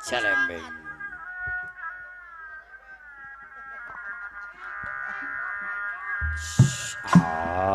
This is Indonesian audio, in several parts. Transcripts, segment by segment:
Celembeng. Ah.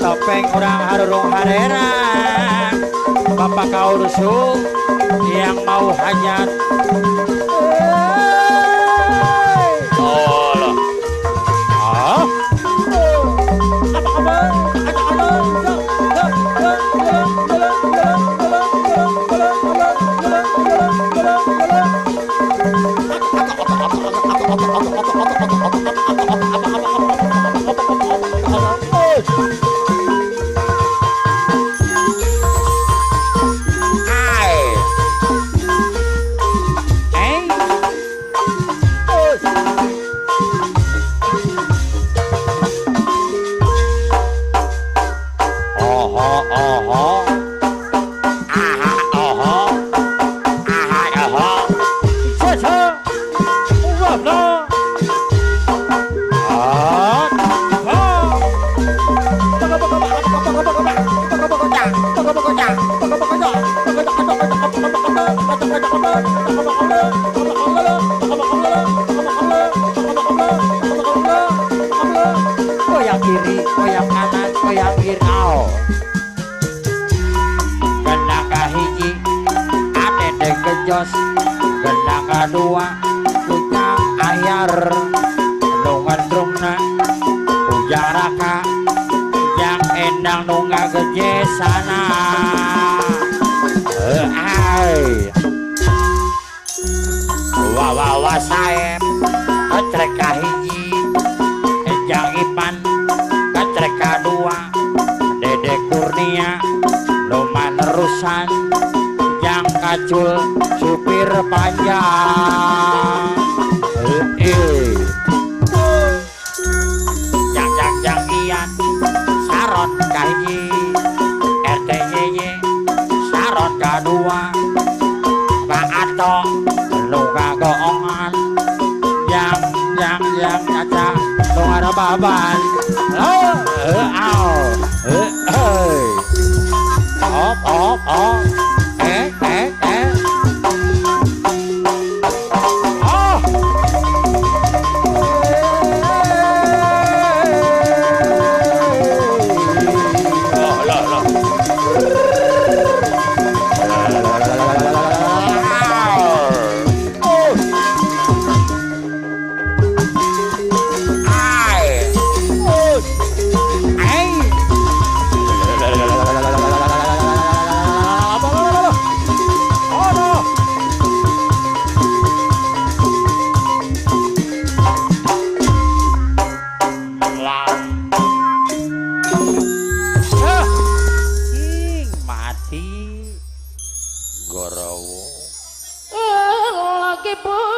Topeng orang harurung harera Bapak Kaurusu yang mau hajat Oh lah. ah apa kabar koyak kiri, koyak kanan, koyak kirau. Gendang kahiji, ade deng gejos. Gendang kedua, kujang ayar. Lungan drumna, kujang raka. Kujang endang nunga geje sana. Wawawa saep, ketrek kahiji. Ejang Ipan, ketrek kedua. Dede Kurnia, Luman Rusan. Jang Kacul, supir panjang. Jang Ian, Saron kahiji. RTYY, Saron kedua. Pak Ato, Luka goongan. Jang caca, Luka ada baban. Op. Gorowo. Lagi pun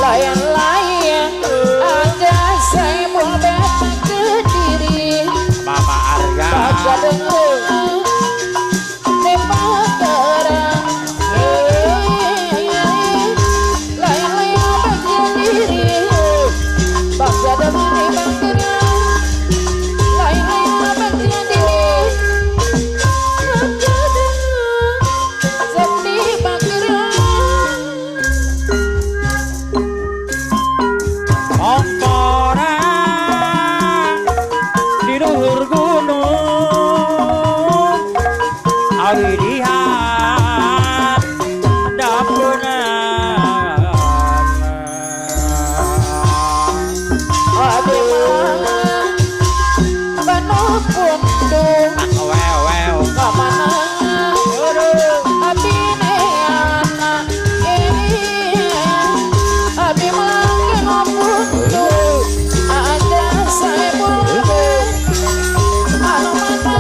Layan-layan ada saya mau datang ke diri Mama Arya baca dengar tembak terang layan-layan baca diri baca dengar tembak terang layan-layan baca diri baca dengar sepi bakerang Orang di luhur gunung awi dihat dapunan ade malang penuh pundung wew kamana abi anak ini abi malang pundung ada saya boleh anu mana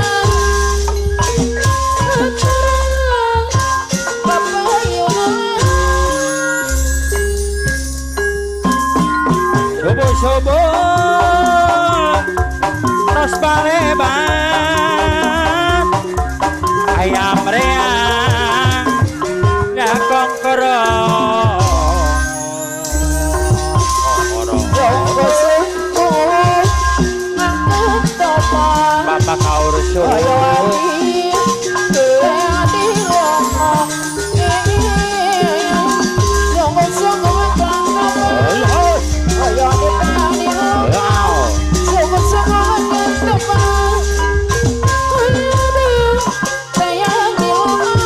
subuh-subuh tos baleban ayam reang ngakong kerong Joko sungguh ngangkut topan bapak kaur ayo adi adi lomo Joko sungguh ngangkut ayo adi adi lomo Joko sungguh ngangkut topan ayo adi sayang di lomo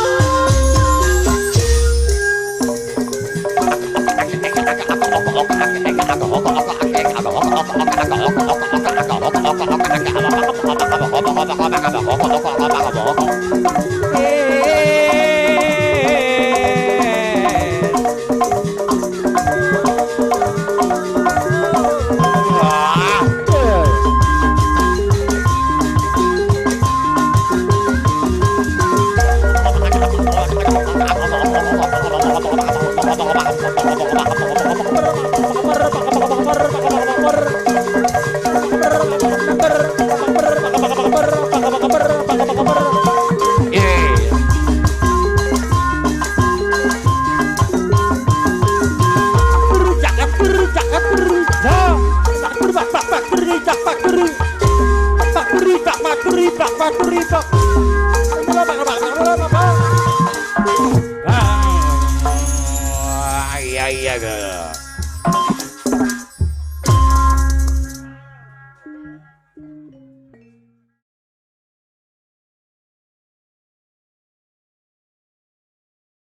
Iya